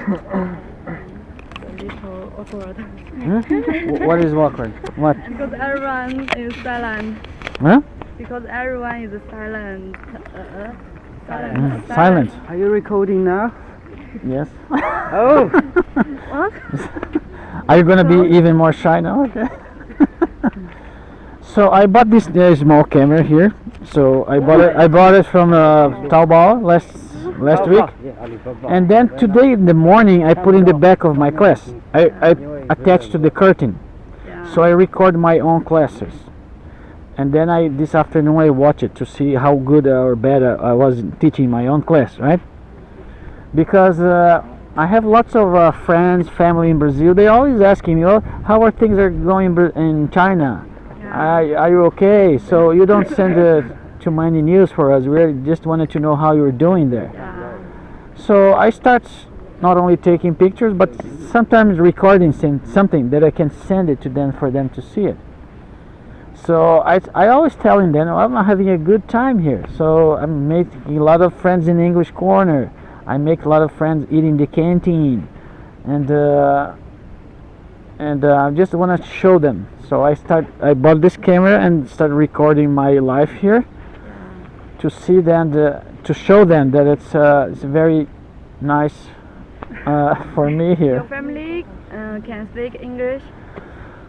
A little awkward. What is awkward? What? Because everyone is silent. Huh? Because everyone is silent. Silent. Are you recording now? Yes. Oh! What? Are you gonna be even more shy now? Okay. So I bought this small camera here. So I bought it from Taobao last week. And then today in the morning I put in the back of my class. I attached to the curtain. So I record my own classes. And then this afternoon I watch it to see how good or bad I was teaching my own class, right? Because I have lots of friends, family in Brazil. They always asking me, "Oh, how are things going in China? Are you okay? So you don't send too many news for us. We just wanted to know how you're doing there." So I start not only taking pictures, but sometimes recording something that I can send it to them for them to see it. So I always telling them, I'm having a good time here. So I'm making a lot of friends in the English corner. I make a lot of friends eating the canteen, and I just want to show them. So I bought this camera and started recording my life here to see them, to show them that it's very nice for me here. Your family can speak English?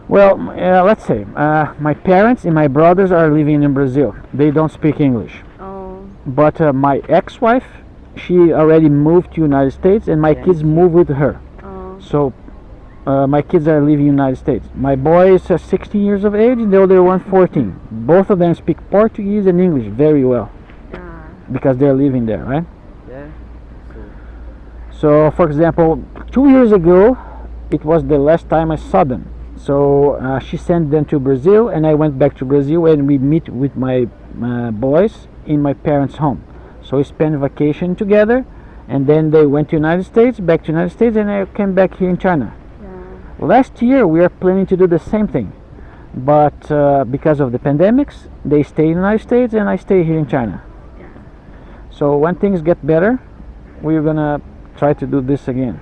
Well, let's say my parents and my brothers are living in Brazil. They don't speak English. Oh. But my ex-wife, she already moved to United States, and my kids moved with her. Oh. So my kids are living in the United States. My boy is 16 years of age, and the other one 14. Both of them speak Portuguese and English very well because they're living there, right? Yeah. So, for example, 2 years ago, it was the last time I saw them. So she sent them to Brazil, and I went back to Brazil, and we meet with my boys in my parents' home. So we spent vacation together, and then they went to United States, back to United States, and I came back here in China. Last year we are planning to do the same thing, but because of the pandemics, they stay in the United States and I stay here in China. So when things get better, we're gonna try to do this again.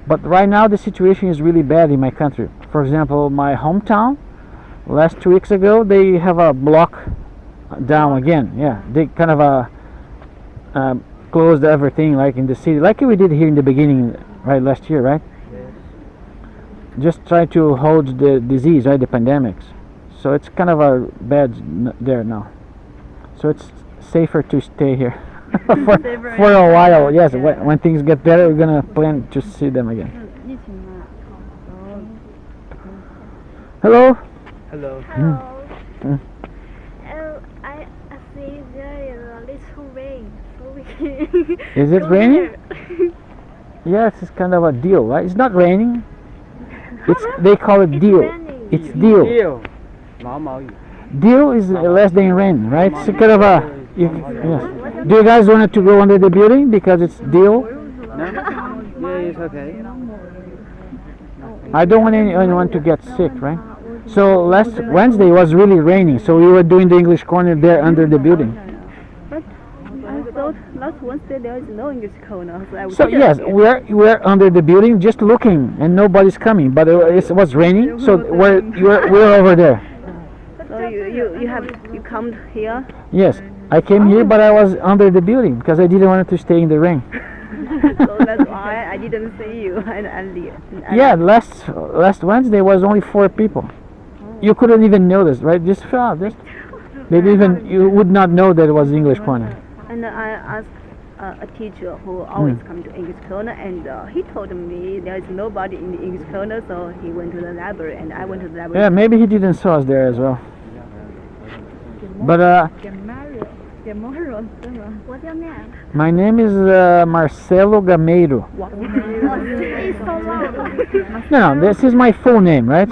But right now the situation is really bad in my country. For example, my hometown, last 2 weeks ago, they have a block down again. Yeah, they kind of closed everything, like in the city, like we did here in the beginning, right, last year, right? Just try to hold the disease, right, the pandemics. So it's kind of a bad there now. So it's safer to stay here for a while. Yes, when things get better, we're gonna plan to see them again. Hello. Hello. Hello. I see there is a little rain, so we can Is it go raining? there. Yes, it's kind of a deal, right? It's not raining. They call it deal. raining. It's deal. Deal. 毛毛雨. Deal is less than rain, right? It's kind of a. Yes. Do you guys want to go under the building because it's deal? No? Yeah, it's okay. I don't want anyone to get sick, right? So last Wednesday was really raining, so we were doing the English corner there under the building. But I thought last Wednesday there is no English corner. So yes, we're under the building just looking, and nobody's coming. But it was raining, so we're over there. So you come here? Yes, I came here, but I was under the building because I didn't want to stay in the rain. So that's why I didn't see you. Yeah, last Wednesday was only 4 people. You couldn't even notice, right? Just maybe even you would not know that it was English corner. And I asked a teacher who always come to English corner, and he told me there is nobody in the English corner, so he went to the library, and I went to the library. Yeah, maybe he didn't saw us there as well. But What's your name? my name is Marcelo Gameiro. It's so long. No, this is my full name, right?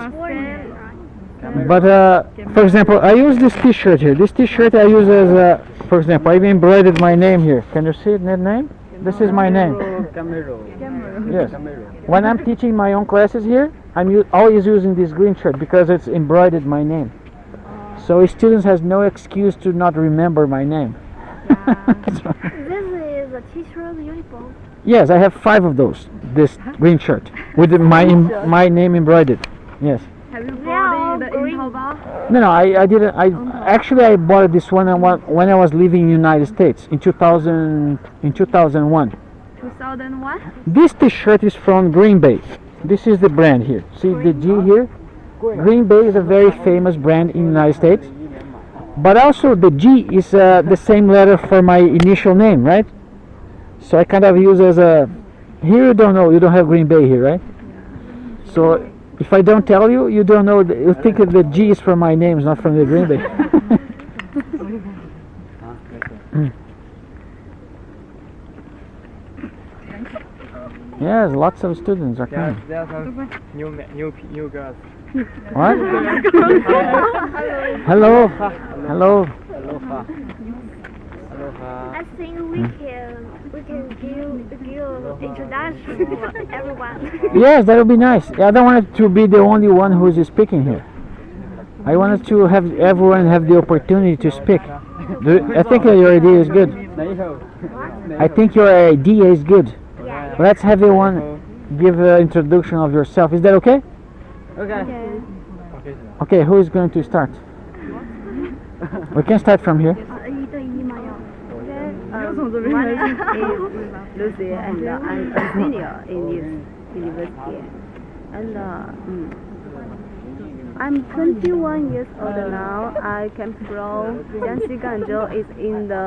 But for example, I use this T-shirt here. This T-shirt I use as, for example, I've embroidered my name here. Can you see that name? This is my name. Yes. When I'm teaching my own classes here, I'm always using this green shirt because it's embroidered my name. So students has no excuse to not remember my name. This is the teacher's uniform? Yes, I have 5 of those. This green shirt with my name embroidered. Yes. Have you They are all bought it in green. Taobao? No, I didn't. I bought this one when I was living in the United States in 2001. 2001? This T-shirt is from Green Bay. This is the brand here. See the G here? Green Bay is a very famous brand in the United States. But also the G is the same letter for my initial name, right? So I kind of use as a. Here you don't know. You don't have Green Bay here, right? So if I don't tell you, you don't know. You think that the G is from my name, it's not from the Green Bay. Yes, lots of students are coming. There are some new girls. What? Hello. Hello. Aloha. Aloha. I think we can give introduction to everyone. Yes, that would be nice. I don't want it to be the only one who is speaking here. I wanted to have everyone have the opportunity to speak. I think your idea is good. I think your idea is good. Yeah. Let's have everyone give an introduction of yourself. Is that okay? Okay. Okay, who is going to start? We can start from here. My name is Lucy, and I'm a senior in this university. And I'm 21 years old now. I came from Jiangxi Ganzhou. It's in the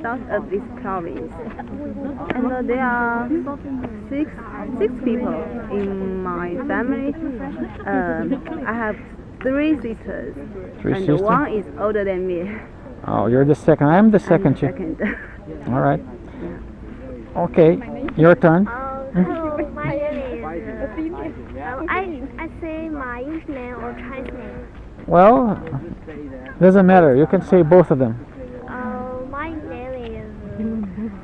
south of this province. And there are six people in my family. I have 3 sisters, Three and sisters? one is older than me. Oh, you're the second. I'm the second. too. Second. All right. Okay, your turn. Hello, my name is. I say my English name or Chinese name. Well, doesn't matter. You can say both of them. My name is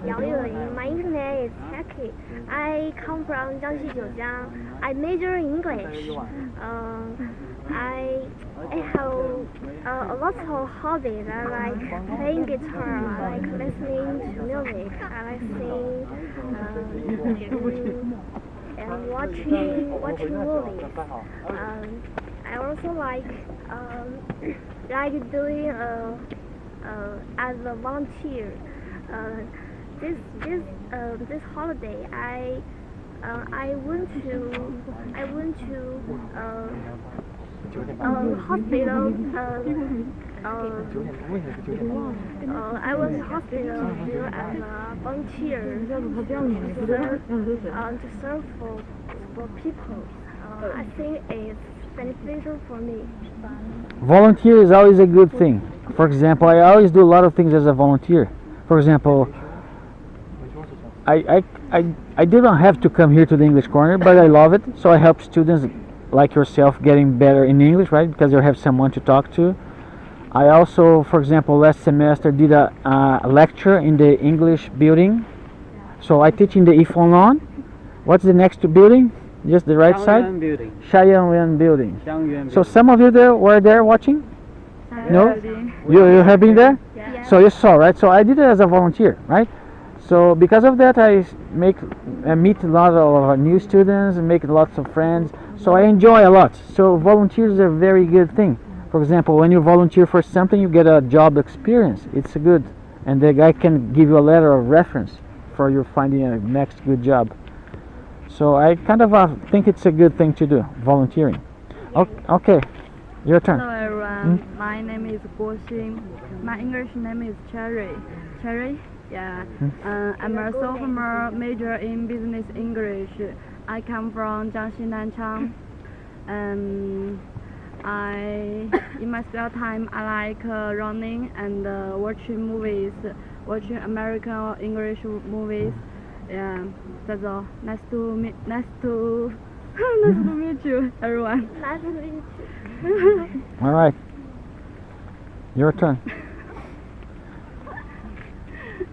Yang Yuling. My English name is Jackie. I come from Jiangxi, Jiujiang. I major in English. I have a lot of hobbies. I like playing guitar. I like listening to music. I like singing and watching movies. I also like doing as a volunteer. This holiday I went to hospital. I was hospital as a volunteer to serve for people. I think it's beneficial for me. Volunteer is always a good thing. For example, I always do a lot of things as a volunteer. For example, I didn't have to come here to the English Corner, but I love it. So I help students like yourself getting better in English, right? Because you have someone to talk to. I also, for example, last semester did a lecture in the English building. So I teach in the Ifonglan. What's the next building? Just the right side? Building. Xiangyuan building. Xiangyuan So some of you there were there watching? No? You have been there? Yeah. So you saw, right? So I did it as a volunteer, right? So because of that, I meet a lot of new students and make lots of friends. So I enjoy a lot. So volunteers is a very good thing. For example, when you volunteer for something, you get a job experience. It's good, and the guy can give you a letter of reference for you finding a next good job. So I kind of think it's a good thing to do, volunteering. Okay, your turn. Hello everyone, my name is Guo Xin. My English name is Cherry. Cherry? Yeah. I'm a sophomore major in business English. I come from Jiangxi Nanchang. In my spare time, I like running and watching movies, watching American or English movies. Yeah, that's all. Nice to meet you, everyone. Nice to meet you. All right, your turn.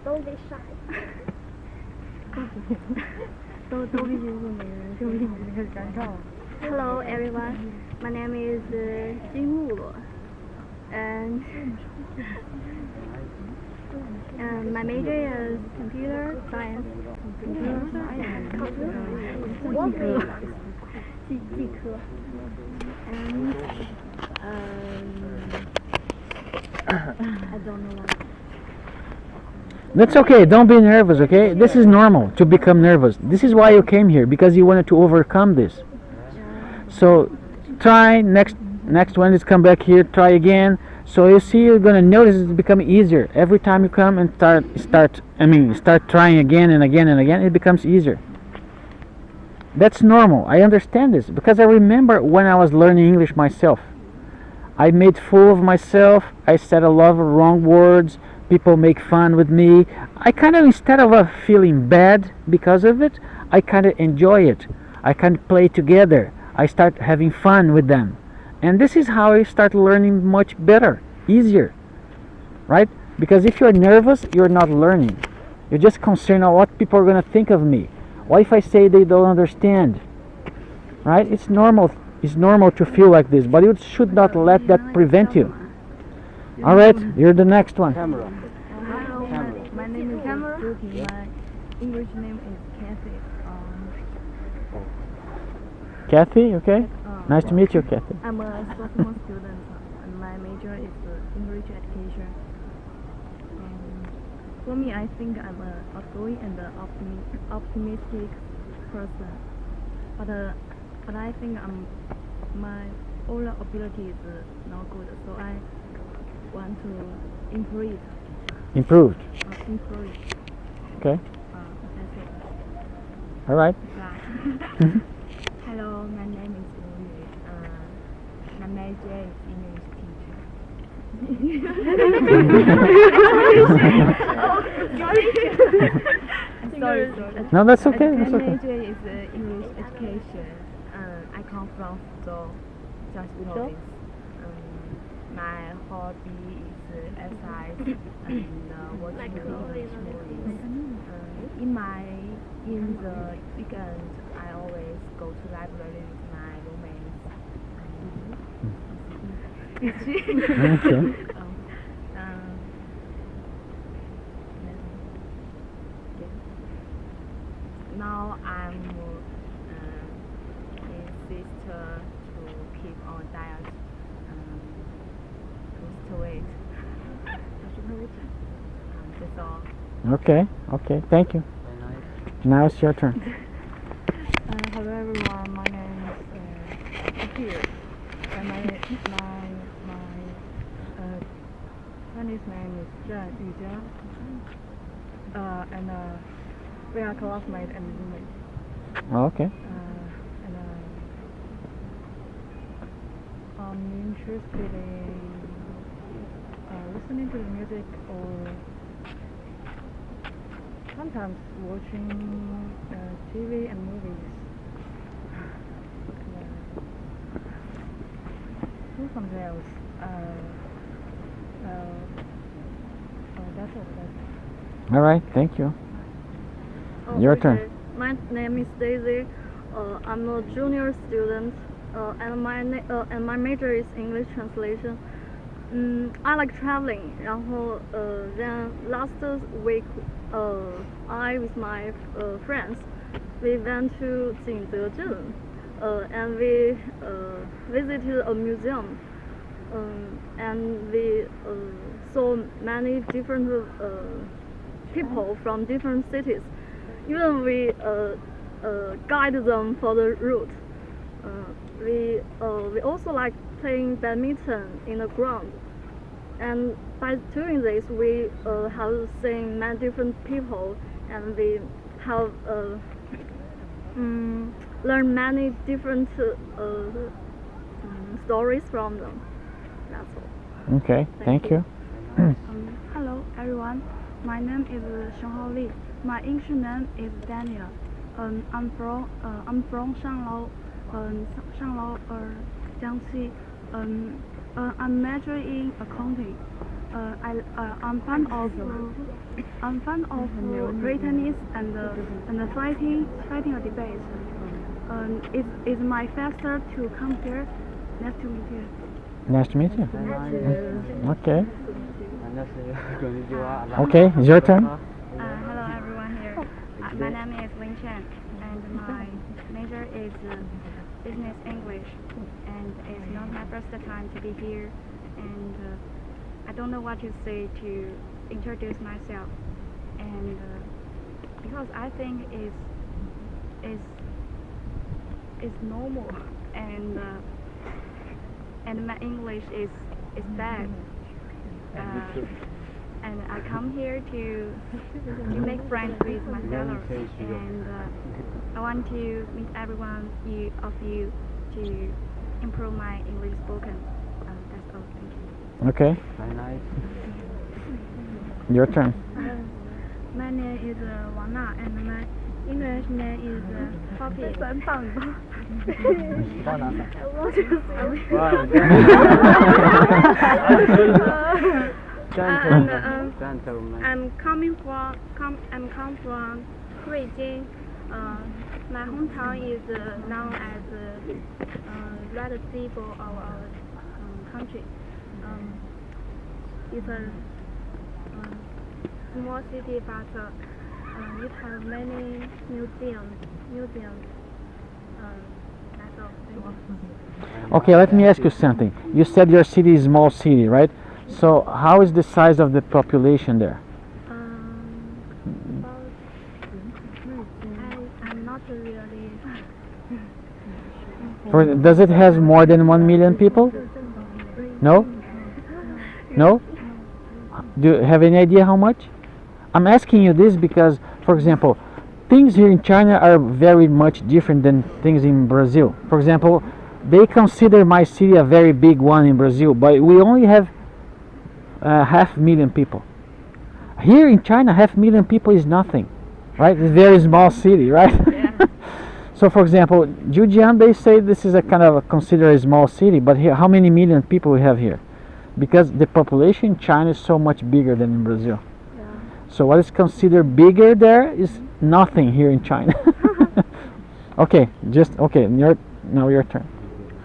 Don't be shy. Hello everyone, my name is Jin Lu, and And my major is computer science. Computer science. And I don't know what. That's okay. Don't be nervous, okay? This is normal to become nervous. This is why you came here, because you wanted to overcome this. So try next when it's come back here, try again. So you see, you're gonna notice it's becoming easier every time you come and start trying again and again and again. It becomes easier. That's normal. I understand this because I remember when I was learning English myself. I made fool of myself. I said a lot of wrong words. People make fun with me. I kind of, instead of feeling bad because of it, I kind of enjoy it. I kind of play together. I start having fun with them. And this is how I start learning much better, easier, right? Because if you're nervous, you're not learning. You're just concerned on what people are going to think of me. What if I say they don't understand? Right? It's normal. It's normal to feel like this, but you should not let that prevent you. All right, you're the next one. Camera. Hello, my name is Judy. My English name is Kathy. Kathy, okay? Nice to meet you, Kathy. I'm a sophomore student, and my major is English education. For me, I think I'm a outgoing and optimistic person, but I think my oral ability is not good, so I want to improve. Improved. Improve. Okay. That's it. All right. Hello, my name is Wu. My major is English teacher. Sorry. No, that's okay. That's My okay. major is English education. I come from Seoul. Just know this. My hobby is exercise and watching English movies. In the weekend, I always go to library with my roommates. Okay. Now I'm insist to keep on diet, lose weight. That's all. Okay. Okay. Thank you. Now it's your turn. Hello everyone, my name is Sophia, and my Chinese name is Jiujiang, and we are classmates and roommates. Okay. And I'm interested in listening to the music or sometimes watching TV and movies. Do something else. That's all. All right. Thank you. Your turn. My name is Daisy. I'm a junior student, and my major is English translation. I like traveling. 然后then last week I with my friends we went to Jiujiang, and we visited a museum, and we saw many different people from different cities. Even we guide them for the route. We also like playing badminton in the ground. And by doing this, we have seen many different people, and we have learned many different stories from them. That's all. Okay. Thank you. Hello everyone, my name is Shenghao Li. My English name is Daniel. I'm from Shanglao, Jiangxi. I'm majoring in accounting. I'm fan of writings and fighting a debate. It's my pleasure to come here. Nice to meet you. Nice to meet you. Okay. 안녕하세요. konnichiwa. Okay, it's your turn. Hello everyone here. My name is Lin Chen and my major is business English, and it's not my first time to be here, and I don't know what to say to introduce myself, and because I think is normal, and my English is bad. And I come here to make friends with my fellows, and I want to meet everyone of you to improve my English spoken. That's all. Thank you. Okay, Very nice. your turn. My name is Wang Na, and my English name is Poppy. Gentlemen. I'm come from Beijing. My hometown is known as Red Sea for our country. It's a small city, but it has many museums. That's all. Thank you. Okay, let me ask you something. You said your city is a small city, right? So how is the size of the population there? I'm not really. Does it have more than 1 million people? No? No? Do you have any idea how much? I'm asking you this because, for example, things here in China are very much different than things in Brazil. For example, they consider my city a very big one in Brazil, but we only have 500,000 people. Here in China, 500,000 people is nothing, right? It's a very small city, right? Yeah. So, for example, Jiujiang, they say this is a kind of considered a small city, but here, how many million people we have here? Because the population in China is so much bigger than in Brazil. Yeah. So what is considered bigger there is nothing here in China. Okay, now your turn.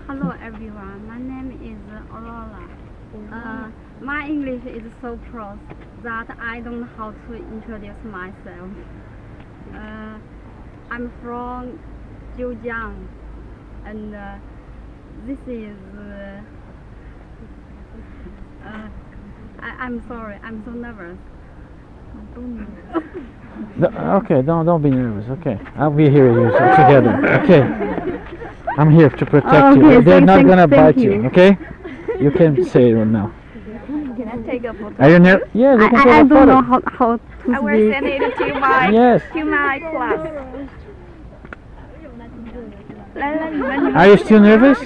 Hello everyone, my name is Aurora. My English is so prose that I don't know how to introduce myself. I'm from Jiujiang, and this is I'm sorry, I'm so nervous. Okay, don't be nervous. Okay, I'll be here with you together. Okay, I'm here to protect you. Okay, They're not gonna thank bite you. you. Okay, you can say it now. Can I take a photo? Are you nervous? Yes, you can I take a don't photo. know how to I will speak. send it to my Yes. class. Are you still nervous?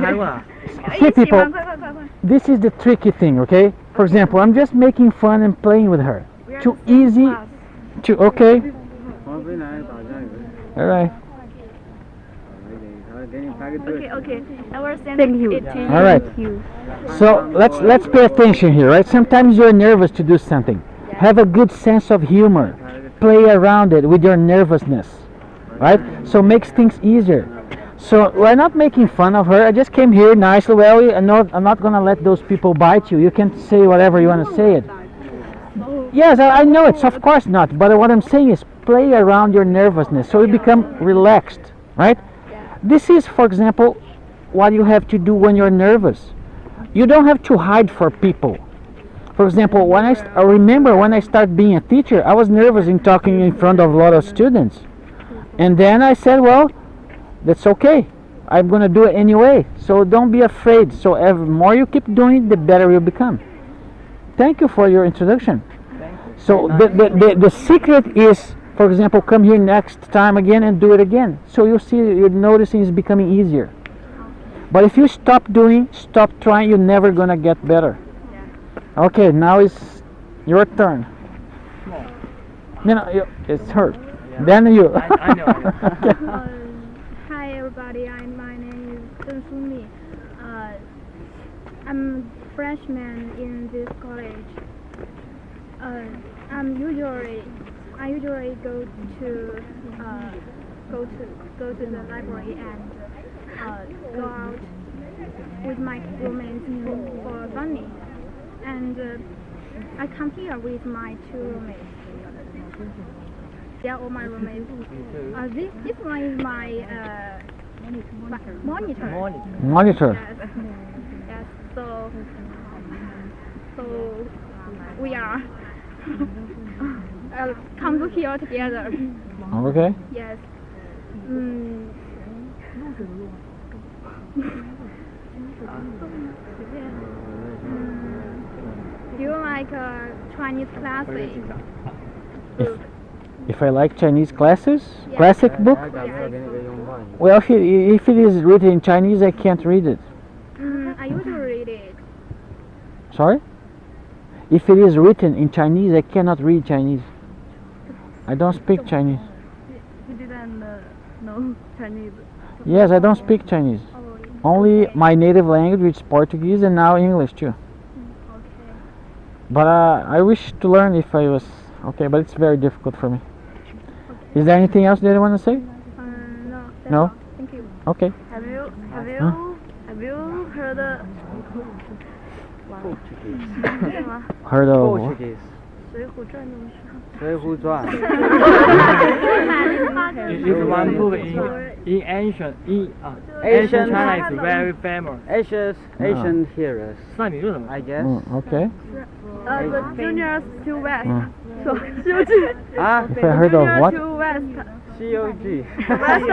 Yeah. See, people, this is the tricky thing. Okay, for example, I'm just making fun and playing with her. Too easy. Okay. All right. Okay. I will send Thank you. it to you. All right. Thank you. So let's pay attention here, right? Sometimes you're nervous to do something. Have a good sense of humor. Play around it with your nervousness, right? So makes things easier. So we're not making fun of her. I just came here nicely. Well, I'm not gonna let those people bite you. You can say whatever you want to say it. Yes, I know it's of course not. But what I'm saying is play around your nervousness so you become relaxed, right? This is, for example, what you have to do when you're nervous. You don't have to hide for people. For example, when I remember when I started being a teacher, I was nervous in talking in front of a lot of students. And then I said, well, that's okay. I'm going to do it anyway. So don't be afraid. So the more you keep doing it, the better you become. Thank you for your introduction. So the secret is, for example, come here next time again and do it again. So you'll see you're noticing it's becoming easier. But if you stop trying, you're never going to get better. Okay, now it's your turn. No, it's her. Then you. I know. Hi everybody, my name is Deng Sumi. I'm freshman in this college. I usually go to the library and go out with my roommates for funny. And I come here with my 2 roommates. They are all my roommates. This one is my monitor. Monitor. Yes. Yes. So we are come to here together. Okay. Yes. Do you like Chinese classes? If I like Chinese classes, Yeah. classic book. Well, if it is written in Chinese, I can't read it. I usually read it. Sorry? If it is written in Chinese, I cannot read Chinese. I don't speak Chinese. He didn't know Chinese. Yes, I don't speak Chinese. Oh, Only my native language, which is Portuguese, and now English too. okay. But I wish to learn if I was okay, but it's very difficult for me. Is there anything else that you want to say? No. That's No? all. Thank you. Okay. Have you heard Heard of what? Portuguese. 水浒传这种书？水浒传. It's one book in ancient Asian China is very famous. Asian heroes, 那你是什么？ I guess. Okay. The juniors to West. 说《西游记》。 If I heard of Junior what? to West. 西游记. West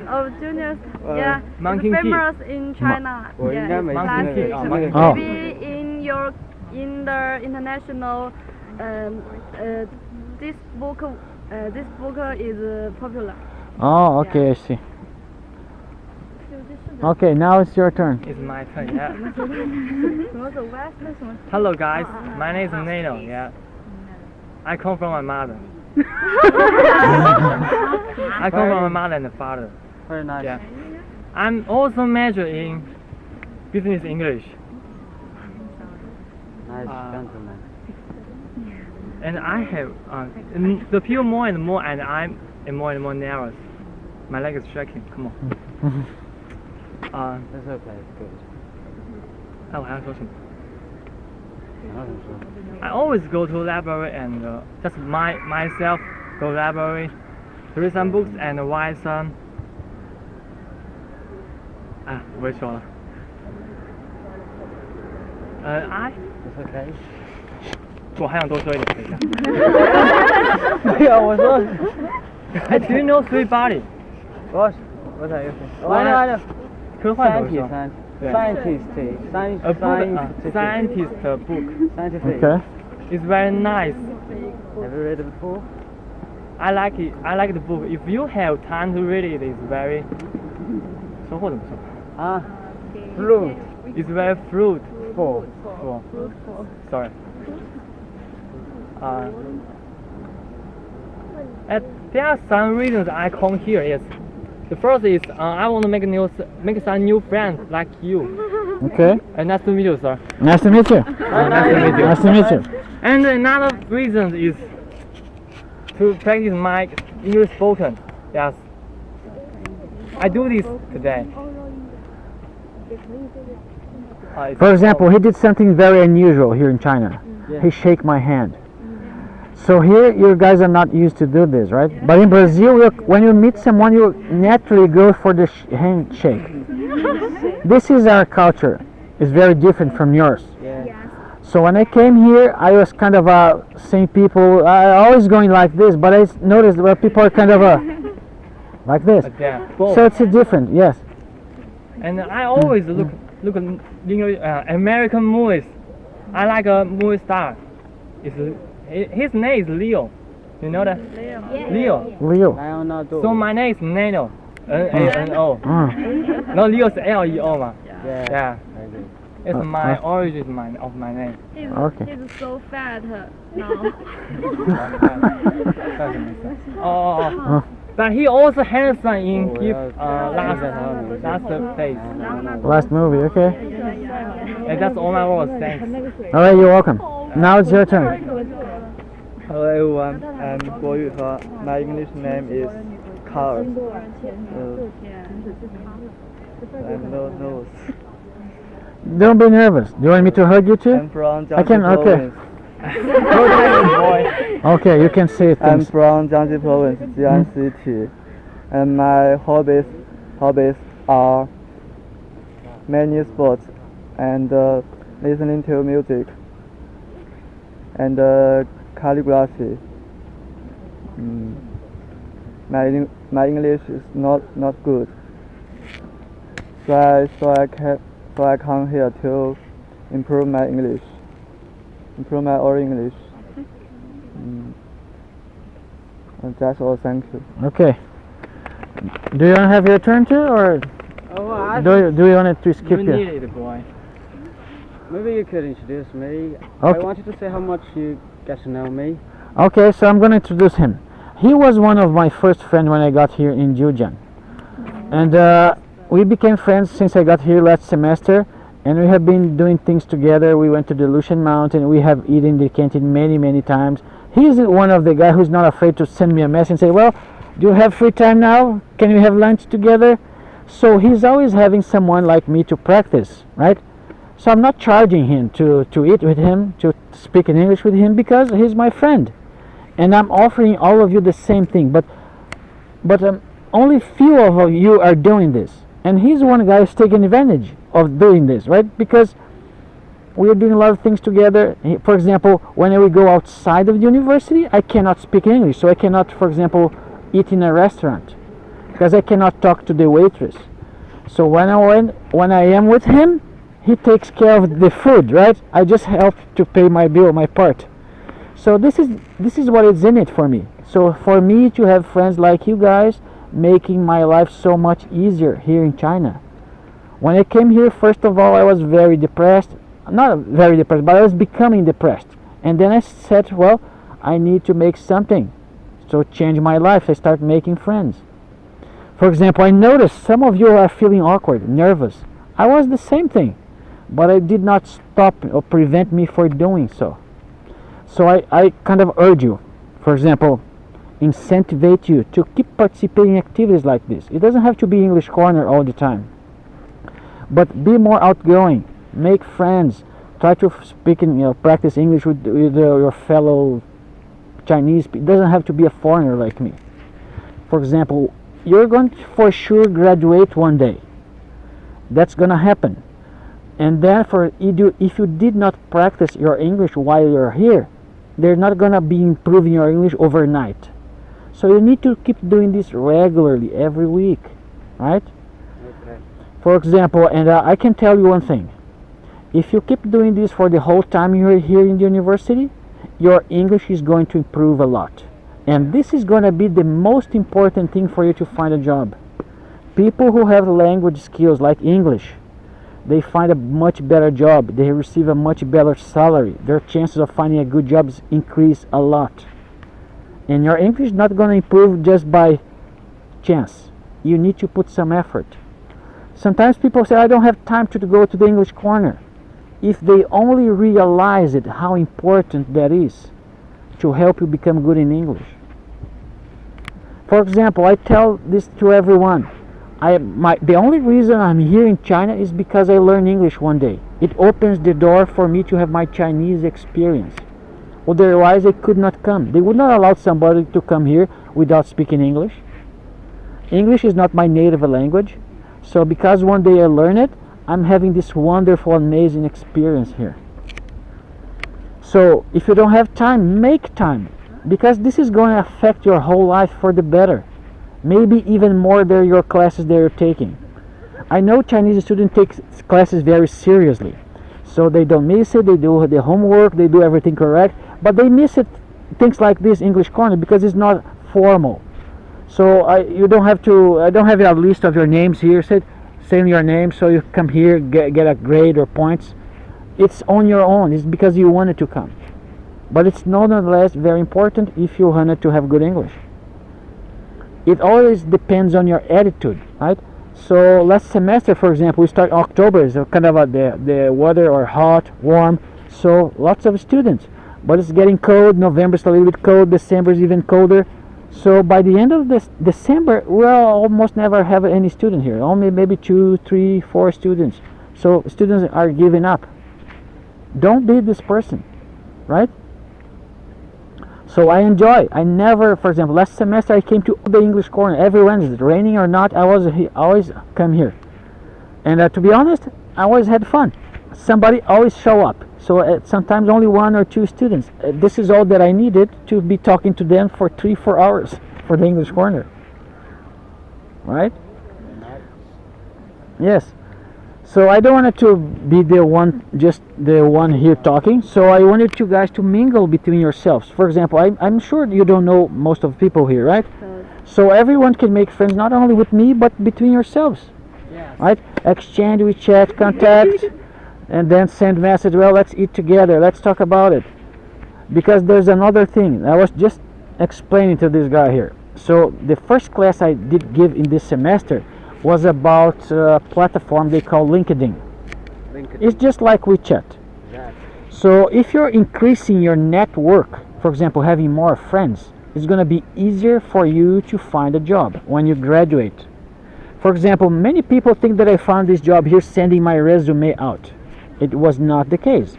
of juniors. Yeah. Monkey It's King. famous in China. 我应该没听 Monkey 那 King 个。啊 那个 Oh. Maybe in the international, this book is popular. Oh, okay, I see. Okay, now it's your turn. It's my turn. Yeah. 什么 the West 什么？ Hello guys, my name is Nano. Yeah. I come from my mother. I come from my mother and father. Very nice. Yeah. I'm also major in business English. Nice gentleman. And I have the people more and more, and I'm more and more nervous. My leg is shaking. Come on. That's okay. Good. 哎，我还要说什么 然后怎么说？ ？I always go to library and just myself go library, read some books and write some. 啊，不会说了。I It's okay. 我还想多说一点，等一下。没有，我说。哎，Do you know Three Body？ What are you saying? I know. 科幻小说。 Scientist. A book, scientist book. Scientific. Okay. It's very nice. Have you read it before? I like it. I like the book. If you have time to read it, it's very. 收获怎么说？ Fruit. It's very fruitful. Sorry. There are some reasons I come here. Yes. The first is I want to make some new friends like you. Okay. Nice to meet you, sir. Nice to meet you. Nice to meet you. Nice to meet you. And another reason is to practice my English spoken. Yes. I do this today. For example, he did something very unusual here in China. He shake my hand. So here, you guys are not used to do this, right? But in Brazil, when you meet someone, you naturally go for the handshake. This is our culture. It's very different from yours. So when I came here, I was kind of seeing people always going like this, but I noticed where people are kind of like this. Yeah. So it's different, yes. And I always look at English, American movies. I like a movie star. His name is Leo. You know that? Leo. Leo. So my name is Nano. N-A-N-O. No, Leo is L-E-O 嘛. Yeah. It's my origin of my name. He's so fat now. Oh. But he also handsome in his last place. Last movie, okay. And that's all my words. Thanks. Alright, you're welcome. Now it's your turn. Hello everyone, I'm Guo Yuhe. My English name is Carl. I'm no nose. Don't be nervous. Do you want me to hug you too? I'm from I can. Jiangxi Okay. province. Okay, you can say I'm things. from Jiangxi province, Jiujiang City, and my hobbies are many sports and listening to music and calligraphy. My English is not good, so I come here to improve my English, improve my old English. And that's all. Thank you. Okay. Do you want to have your turn too, or Oh, do you want it to skip you you? need it, boy. Maybe you could introduce me. Okay. I want you to say how much you get to know me. Okay, so I'm going to introduce him. He was one of my first friends when I got here in Jiujiang. And we became friends since I got here last semester. And we have been doing things together. We went to the Lushan Mountain. We have eaten in the canteen many times. He's one of the guys who's not afraid to send me a message and say, well, do you have free time now? Can we have lunch together? So he's always having someone like me to practice, right? So I'm not charging him to eat with him, to speak in English with him, because he's my friend. And I'm offering all of you the same thing. But only few of you are doing this. And he's one guy who's taking advantage of doing this, right? Because we are doing a lot of things together. For example, when we go outside of the university, I cannot speak English. So I cannot, for example, eat in a restaurant, because I cannot talk to the waitress. So when I am with him, he takes care of the food, right? I just help to pay my bill, my part. So this is what is in it for me. So for me to have friends like you guys, making my life so much easier here in China. When I came here, first of all, I was very depressed. Not very depressed, but I was becoming depressed. And then I said, well, I need to make something. So change my life. I start making friends. For example, I noticed some of you are feeling awkward, nervous. I was the same thing, but I did not stop or prevent me from doing so. So I kind of urge you, for example, incentivate you to keep participating in activities like this. It doesn't have to be English Corner all the time, but be more outgoing, make friends, try to speak and practice English with your fellow Chinese. It doesn't have to be a foreigner like me. For example, you're going to for sure graduate one day. That's gonna happen. And therefore, if you did not practice your English while you're here, they're not gonna be improving your English overnight. So you need to keep doing this regularly, every week, right? Okay. For example, and I can tell you one thing. If you keep doing this for the whole time you're here in the university, your English is going to improve a lot. And this is going to be the most important thing for you to find a job. People who have language skills like English, they find a much better job. They receive a much better salary. Their chances of finding a good job increase a lot. And your English is not going to improve just by chance. You need to put some effort. Sometimes people say, I don't have time to go to the English Corner. If they only realize it, how important that is to help you become good in English. For example, I tell this to everyone. The only reason I'm here in China is because I learned English one day. It opens the door for me to have my Chinese experience. Otherwise, I could not come. They would not allow somebody to come here without speaking English. English is not my native language. So because one day I learned it, I'm having this wonderful, amazing experience here. So if you don't have time, make time. Because this is going to affect your whole life for the better. Maybe even more than your classes that you're taking. I know Chinese students take classes very seriously. So they don't miss it, they do the homework, they do everything correct. But they miss it, things like this English Corner, because it's not formal. So I don't have a list of your names here. Say your name so you come here, get a grade or points. It's on your own. It's because you wanted to come. But it's nonetheless very important if you wanted to have good English. It always depends on your attitude, right? So last semester, for example, we start October, so kind of the weather or hot, warm, so lots of students. But it's getting cold. November's a little bit cold. December's even colder. So by the end of this December, we'll almost never have any student here. Only maybe 2, 3, 4 students. So students are giving up. Don't be this person, right? So I enjoy. I never, for example, last semester I came to the English corner every Wednesday, raining or not. I always come here, and to be honest, I always had fun. Somebody always show up. So sometimes only 1 or 2 students. This is all that I needed to be talking to them for 3-4 hours for the English corner, right? Yes. So I don't want it to be just the one here talking. So I wanted you guys to mingle between yourselves. For example, I'm sure you don't know most of the people here, right? So everyone can make friends not only with me but between yourselves, right? Exchange, we chat, contact, and then send message. Well, let's eat together. Let's talk about it. Because there's another thing. I was just explaining to this guy here. So the first class I did give in this semester was about a platform they call LinkedIn. It's just like WeChat. Exactly. So if you're increasing your network, for example, having more friends, it's going to be easier for you to find a job when you graduate. For example, many people think that I found this job here sending my resume out. It was not the case.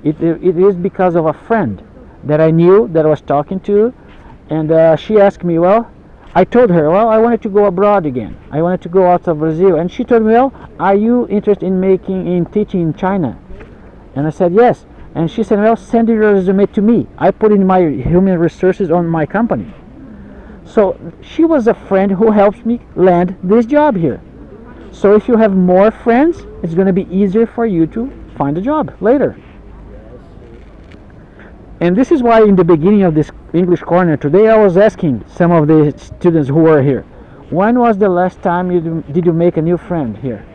It is because of a friend that I knew, that I was talking to, and she asked me, well, I told her, well, I wanted to go abroad again. I wanted to go out of Brazil. And she told me, well, are you interested in teaching in China? And I said, yes. And she said, well, send your resume to me. I put in my human resources on my company. So she was a friend who helped me land this job here. So if you have more friends, it's going to be easier for you to find a job later. And this is why in the beginning of this English corner today I was asking some of the students who were here, when was the last time did you make a new friend here?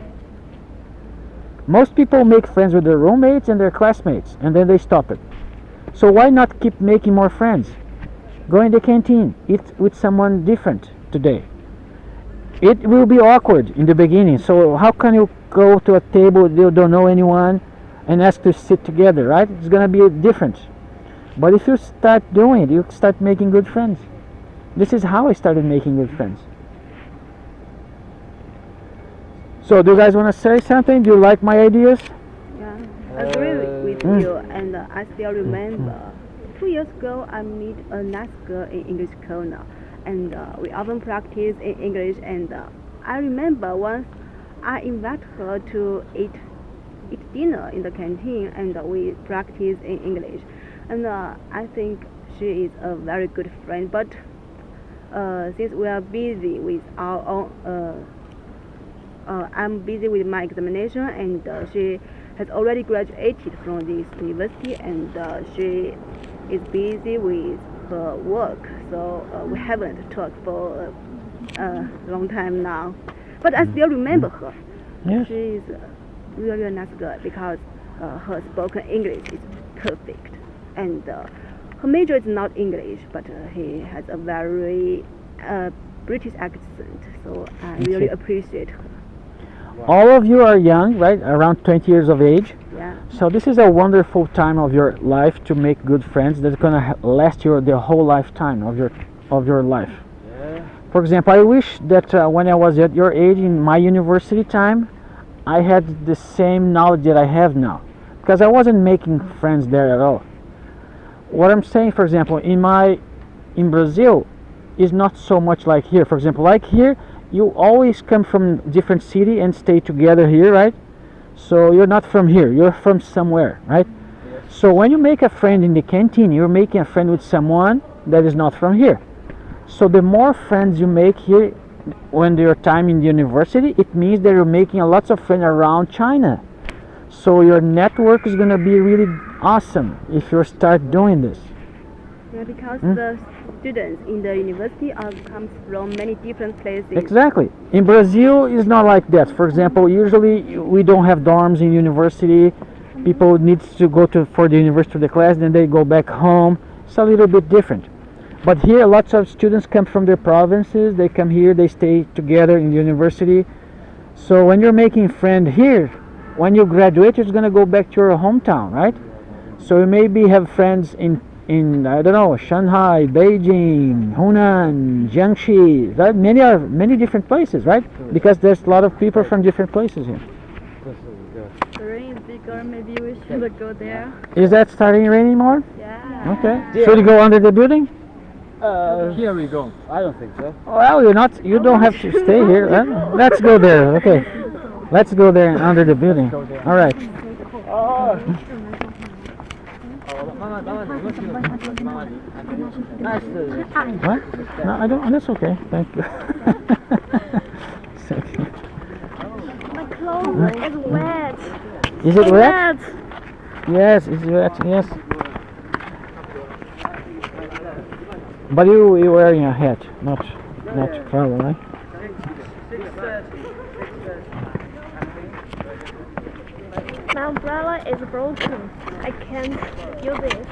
Most people make friends with their roommates and their classmates and then they stop it. So why not keep making more friends? Go in the canteen, eat with someone different today. It will be awkward in the beginning, so how can you go to a table you don't know anyone and ask to sit together, right? It's gonna be different. But if you start doing it, you start making good friends. This is how I started making good friends. So do you guys want to say something? Do you like my ideas? Yeah, I agree with you, and I still remember 2 years ago I met a nice girl in English corner, and we often practice in English, and I remember once I invited her to eat dinner in the canteen, and we practice in English. And I think she is a very good friend, but since we are busy with our own, I'm busy with my examination, and she has already graduated from this university, and she is busy with her work, so we haven't talked for a long time now. But I still remember her. Yes. She is really a nice girl because her spoken English is perfect. And her major is not English, but he has a very British accent, so I really appreciate her. All of you are young, right? Around 20 years of age. Yeah. So this is a wonderful time of your life to make good friends that's gonna last you the whole lifetime of your life. Yeah. For example, I wish that when I was at your age in my university time, I had the same knowledge that I have now, because I wasn't making friends there at all. What I'm saying, for example, in Brazil is not so much like here. For example, like here, you always come from different city and stay together here, right? So you're not from here, you're from somewhere, right? Yes. So when you make a friend in the canteen, you're making a friend with someone that is not from here. So the more friends you make here when your time in the university, it means that you're making lots of friends around China. So your network is going to be really awesome if you start doing this. Yeah, because the students in the university comes from many different places. Exactly. In Brazil, it's not like that. For example, usually we don't have dorms in university. People need to go for the university to the class, then they go back home. It's a little bit different. But here, lots of students come from their provinces. They come here, they stay together in the university. So when you're making friends here, when you graduate, you're going to go back to your hometown, right? So you maybe have friends in I don't know, Shanghai, Beijing, Hunan, Jiangxi, right? Many different places, right? Because there's a lot of people from different places here. girl, maybe we should go there. Is that starting to rain more? Yeah. Okay. Should we go under the building? Here we go. I don't think so. Well, you don't have to stay here. Huh? Let's go there. Okay. Let's go there under the building. All right. What? No, I don't. That's okay. Thank you. It's okay. My clothes is wet. Is it wet? Yes, it's wet. Yes. But you're wearing a hat, not trouble, right? My umbrella is broken. I can't use it.